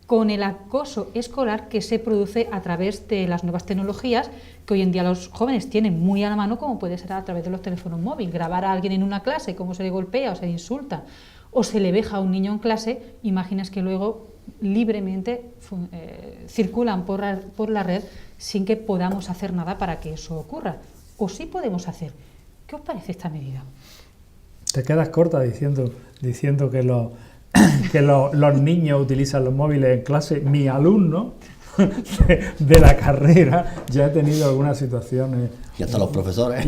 con el acoso escolar que se produce a través de las nuevas tecnologías que hoy en día los jóvenes tienen muy a la mano, como puede ser a través de los teléfonos móviles. Grabar a alguien en una clase, cómo se le golpea o se le insulta o se le veja a un niño en clase, imaginas que luego libremente circulan por la red sin que podamos hacer nada para que eso ocurra. O sí podemos hacer. ¿Qué os parece esta medida? Te quedas corta diciendo que los niños utilizan los móviles en clase. Mi alumno de la carrera ya he tenido algunas situaciones. Y hasta los profesores.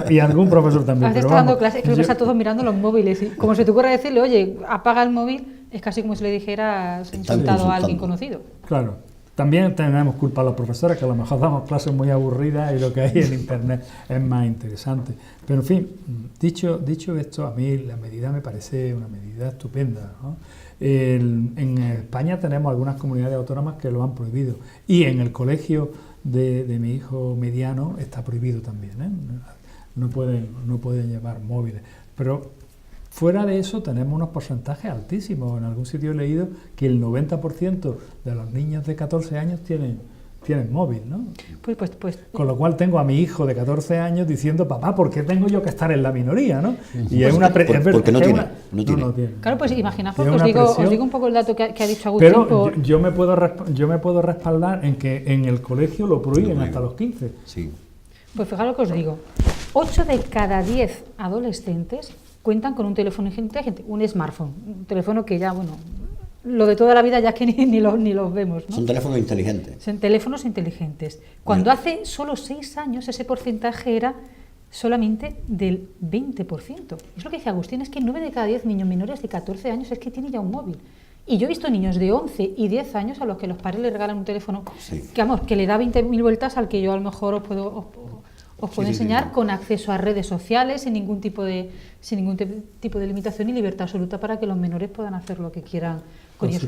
Y algún profesor también. A veces está dando clases, creo que están todos mirando los móviles. Y como se te ocurra decirle, oye, apaga el móvil, es casi como si le dijeras insultado a alguien conocido. Claro. También tenemos culpa a los profesores, que a lo mejor damos clases muy aburridas y lo que hay en Internet es más interesante. Pero en fin, dicho esto, a mí la medida me parece una medida estupenda, ¿no? En España tenemos algunas comunidades autónomas que lo han prohibido y en el colegio de mi hijo mediano está prohibido también, ¿eh? No pueden llevar móviles. Pero fuera de eso tenemos unos porcentajes altísimos. En algún sitio he leído que el 90% de los niños de 14 años tienen móvil, ¿no? Pues, con lo cual tengo a mi hijo de 14 años diciendo, papá, ¿por qué tengo yo que estar en la minoría, ¿no? Y es una porque no tiene. Claro, pues imaginaos, os digo un poco el dato que ha dicho Agustín. Pero yo me puedo respaldar en que en el colegio lo prohíben hasta los 15. Sí. Pues fijaros lo que os digo. 8 de cada 10 adolescentes cuentan con un teléfono inteligente, un smartphone, un teléfono que ya, lo de toda la vida ya que ni los vemos, ¿no? Son teléfonos inteligentes. Son teléfonos inteligentes. Cuando hace solo 6 años ese porcentaje era solamente del 20%. Es lo que dice Agustín, es que 9 de cada 10 niños menores de 14 años es que tienen ya un móvil. Y yo he visto niños de 11 y 10 años a los que los padres les regalan un teléfono que le da 20.000 vueltas al que yo a lo mejor os puedo enseñar con acceso a redes sociales sin ningún tipo de limitación y libertad absoluta para que los menores puedan hacer lo que quieran con ellos.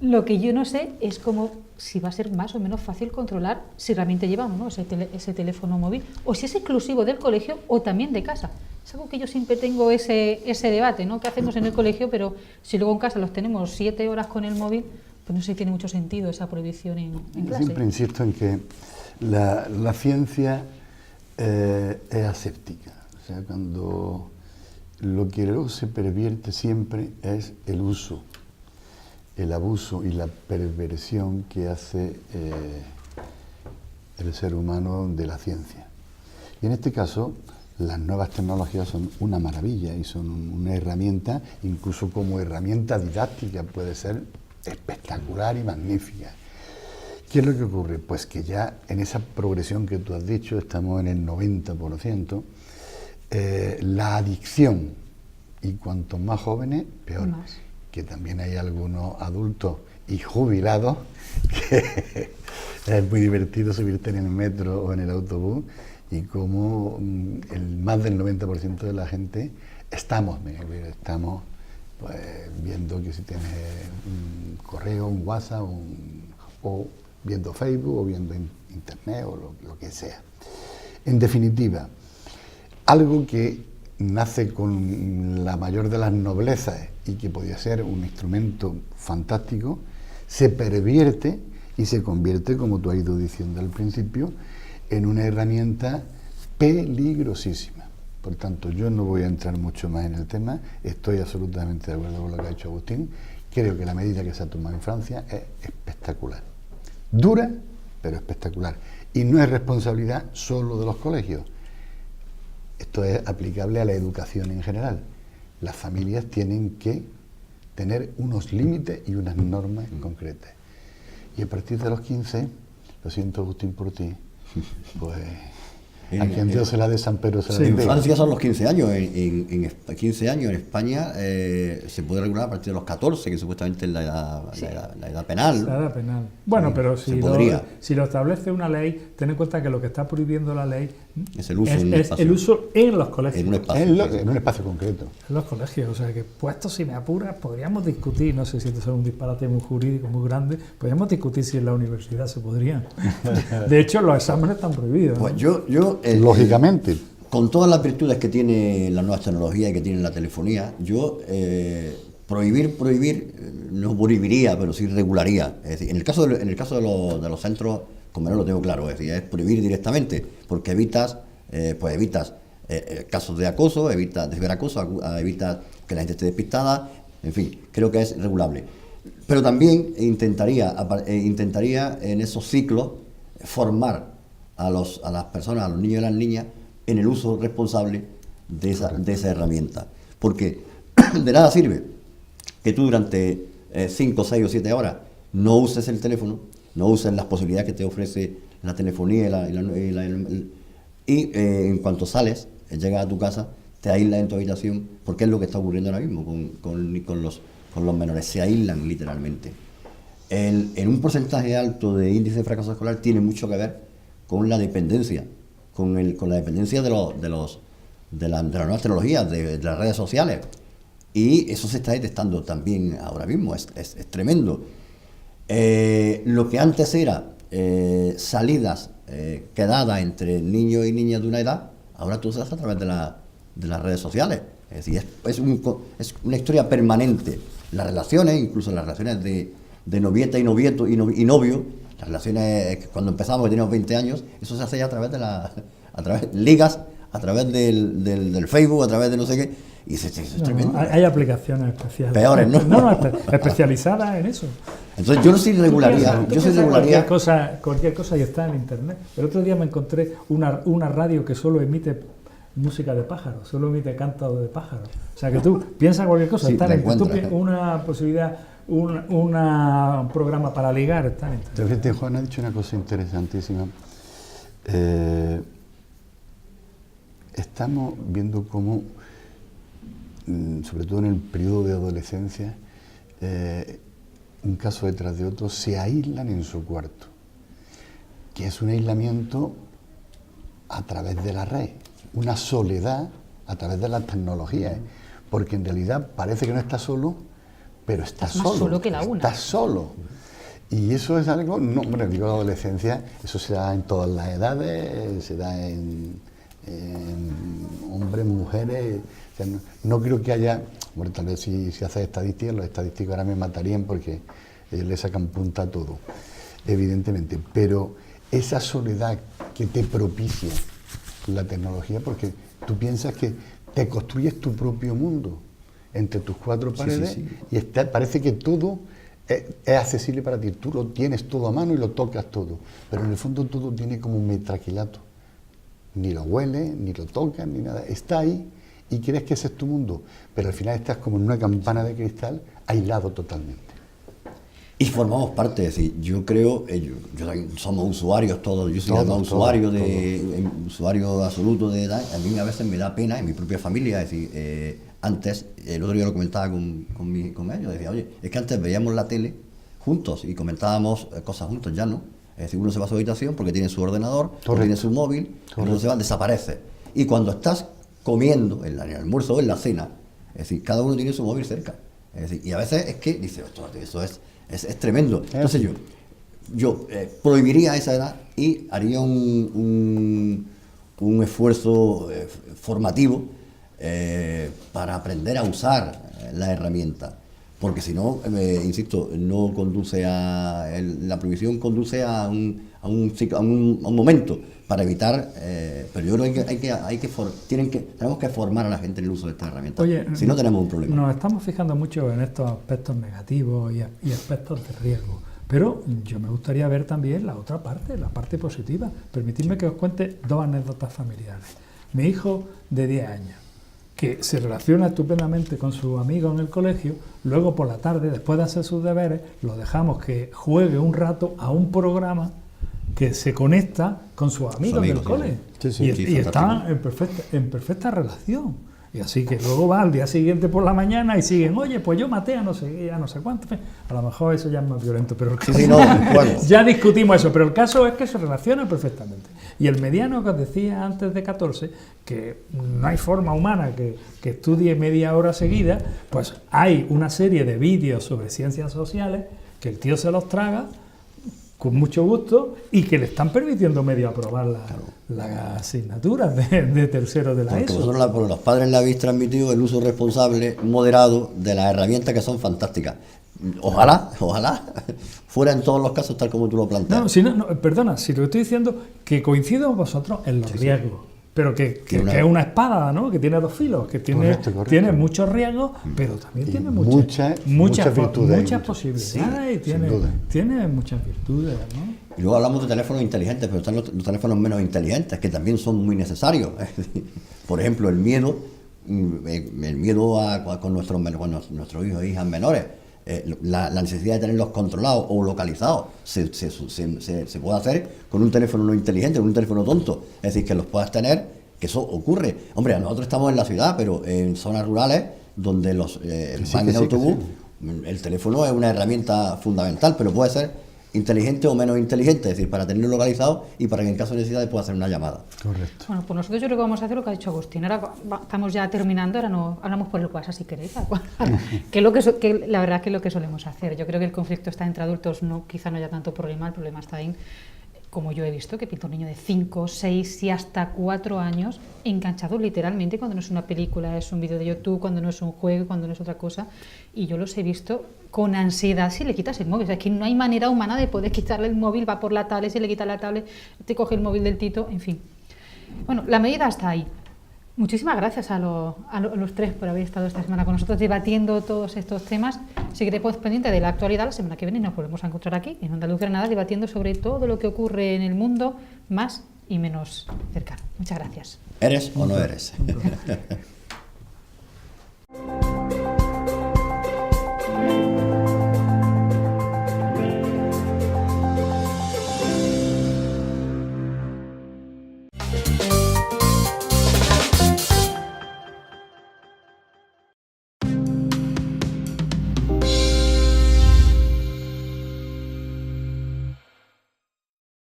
Lo que yo no sé es cómo, si va a ser más o menos fácil controlar si realmente llevan o no ese teléfono móvil, o si es exclusivo del colegio o también de casa. Es algo que yo siempre tengo ese debate, ¿no? ¿Qué hacemos en el colegio? Pero si luego en casa los tenemos 7 horas con el móvil, pues no sé si tiene mucho sentido esa prohibición en clase. Siempre insisto en que la ciencia es aséptica. O sea, cuando lo que luego se pervierte siempre es el uso, el abuso y la perversión que hace el ser humano de la ciencia. Y en este caso, las nuevas tecnologías son una maravilla y son una herramienta, incluso como herramienta didáctica puede ser espectacular y magnífica. ¿Qué es lo que ocurre? Pues que ya en esa progresión que tú has dicho, estamos en el 90%, la adicción, y cuanto más jóvenes, peor. Más. Que también hay algunos adultos y jubilados que es muy divertido subirte en el metro o en el autobús y como más del 90% de la gente estamos pues, viendo que si tienes un correo, un WhatsApp, o viendo Facebook o viendo Internet o lo que sea. En definitiva, algo que nace con la mayor de las noblezas y que podía ser un instrumento fantástico, se pervierte y se convierte, como tú has ido diciendo al principio, en una herramienta peligrosísima. Por tanto, yo no voy a entrar mucho más en el tema, estoy absolutamente de acuerdo con lo que ha dicho Agustín, creo que la medida que se ha tomado en Francia es espectacular. Dura, pero espectacular. Y no es responsabilidad solo de los colegios. Esto es aplicable a la educación en general. Las familias tienen que tener unos límites y unas normas concretas. Y a partir de los 15, lo siento Agustín por ti, pues a quien Dios se la dé, San Pedro se la dé. En Francia son los 15 años, en 15 años en España se puede regular a partir de los 14, que supuestamente es la edad penal. La edad penal. Bueno, Sí, pero se si lo establece una ley, ten en cuenta que lo que está prohibiendo la ley es el uso, es el uso en los colegios. en un espacio. En un espacio concreto. En los colegios, o sea que puesto si me apuras, podríamos discutir, no sé si esto es un disparate muy jurídico, muy grande, podríamos discutir si en la universidad se podría. De hecho, los exámenes están prohibidos, ¿no? Pues yo Lógicamente. con todas las virtudes que tiene las nuevas tecnologías y que tiene la telefonía, yo prohibir, no prohibiría, pero sí regularía. Es decir, en el caso de los centros, como no lo tengo claro, es decir, es prohibir directamente, porque evitas casos de acoso, evitas de ciberacoso, evitas que la gente esté despistada, en fin, creo que es regulable. Pero también intentaría en esos ciclos formar a las personas, a los niños y las niñas, en el uso responsable de esa herramienta. Porque de nada sirve que tú durante 5, 6 o 7 horas no uses el teléfono, no uses las posibilidades que te ofrece la telefonía y en cuanto sales, llegas a tu casa, te aíslas en tu habitación, porque es lo que está ocurriendo ahora mismo con los menores, se aíslan literalmente. En un porcentaje alto de índice de fracaso escolar tiene mucho que ver con la dependencia, con la dependencia de las nuevas tecnologías, de las redes sociales. Y eso se está detectando también ahora mismo, es tremendo. Lo que antes era salidas quedadas entre niños y niñas de una edad, ahora tú se haces a través de las redes sociales. Es decir, es una historia permanente. Las relaciones, incluso las relaciones de novieta y novieto y novio, las relaciones cuando empezamos, que teníamos 20 años, eso se hace ya a través de ligas, a través del Facebook, a través de no sé qué, y eso es tremendo. Hay aplicaciones especiales. Peores, ¿no? Especializadas en eso. Entonces yo sí regularía. Cualquier cosa y está en internet. El otro día me encontré una radio que solo emite música de pájaros, solo emite canto de pájaros. O sea que tú piensas cualquier cosa, sí, está en internet. Una posibilidad, un programa para ligar, está en internet. Fíjate, Juan ha dicho una cosa interesantísima. Estamos viendo cómo, sobre todo en el periodo de adolescencia, un caso detrás de otro, se aíslan en su cuarto, que es un aislamiento a través de la red, una soledad a través de las tecnologías, porque en realidad parece que no está solo, pero está solo. Más solo que la una. Está solo. Y eso es algo, no, bueno, digo la adolescencia, eso se da en todas las edades, se da en hombres, mujeres. O sea, no creo que haya, bueno, tal vez si haces estadísticas, los estadísticos ahora me matarían porque ellos le sacan punta a todo, evidentemente, pero esa soledad que te propicia la tecnología, porque tú piensas que te construyes tu propio mundo entre tus cuatro paredes, sí. Y parece que todo es accesible para ti, tú lo tienes todo a mano y lo tocas todo, pero en el fondo todo tiene como un metraquilato. Ni lo hueles, ni lo tocas, ni nada. Está ahí y crees que ese es tu mundo, pero al final estás como en una campana de cristal, aislado totalmente. Y formamos parte, es decir, yo creo, somos usuarios todos, yo soy usuario absoluto de edad, a mí a veces me da pena en mi propia familia, es decir, antes, el otro día lo comentaba con ellos, decía, oye, es que antes veíamos la tele juntos y comentábamos cosas juntos, ya no, es decir, uno se va a su habitación porque tiene su ordenador, porque tiene su móvil, uno se va, desaparece, y cuando estás comiendo, en el almuerzo o en la cena, es decir, cada uno tiene su móvil cerca, es decir, y a veces es que, dice, esto es tremendo. Entonces yo prohibiría a esa edad y haría un esfuerzo formativo para aprender a usar la herramienta. Porque si no, insisto, no conduce la prohibición conduce a un momento para evitar, pero yo creo que tenemos que formar a la gente en el uso de estas herramientas. Oye, si no tenemos un problema. Nos estamos fijando mucho en estos aspectos negativos y aspectos de riesgo, pero yo me gustaría ver también la otra parte, la parte positiva. Permitidme que os cuente 2 anécdotas familiares. Mi hijo de 10 años, que se relaciona estupendamente con sus amigos en el colegio, luego por la tarde, después de hacer sus deberes, lo dejamos que juegue un rato a un programa que se conecta con sus amigos del cole. Y están en perfecta relación. Y así que luego va al día siguiente por la mañana y siguen, oye, pues yo maté a no sé cuánto. A lo mejor eso ya es más violento, pero el caso, ya discutimos eso, pero el caso es que se relacionan perfectamente. Y el mediano que os decía antes de 14, que no hay forma humana que estudie media hora seguida, pues hay una serie de vídeos sobre ciencias sociales que el tío se los traga con mucho gusto y que le están permitiendo medio aprobar las asignaturas de tercero de la porque ESO. Porque los padres le habéis transmitido el uso responsable, moderado de las herramientas que son fantásticas. Ojalá fuera en todos los casos tal como tú lo planteas. Perdona, si lo que estoy diciendo que coincido con vosotros en los riesgos. Pero que es una espada, ¿no? Que tiene 2 filos, que tiene muchos riesgos, pero también tiene muchas virtudes, muchas posibilidades, y tiene muchas virtudes, ¿no? Y luego hablamos de teléfonos inteligentes, pero están los teléfonos menos inteligentes, que también son muy necesarios. Por ejemplo, el miedo con nuestros hijos e hijas menores, la necesidad de tenerlos controlados o localizados se puede hacer con un teléfono no inteligente, con un teléfono tonto, es decir, que los puedas tener, que eso ocurre. Hombre, nosotros estamos en la ciudad, pero en zonas rurales donde van en autobús, el teléfono es una herramienta fundamental, pero puede ser inteligente o menos inteligente, es decir, para tenerlo localizado y para que en caso de necesidad pueda hacer una llamada. Correcto. Bueno, pues nosotros yo creo que vamos a hacer lo que ha dicho Agustín. Ahora estamos ya terminando, ahora no hablamos por el WhatsApp si queréis, que la verdad que es lo que solemos hacer. Yo creo que el conflicto está entre adultos, quizá no haya tanto problema, el problema está en, como yo he visto, que pinta un niño de 5, 6 y hasta 4 años enganchado literalmente cuando no es una película, es un vídeo de YouTube, cuando no es un juego, cuando no es otra cosa, y yo los he visto con ansiedad si le quitas el móvil. O sea, es que no hay manera humana de poder quitarle el móvil, va por la tablet, si le quitas la tablet, te coge el móvil del tito, en fin. Bueno, la medida está ahí. Muchísimas gracias a los 3 por haber estado esta semana con nosotros debatiendo todos estos temas. Seguiremos pendiente de la actualidad. La semana que viene nos volvemos a encontrar aquí en Onda Luz Granada debatiendo sobre todo lo que ocurre en el mundo más y menos cercano. Muchas gracias. ¿Eres o no eres?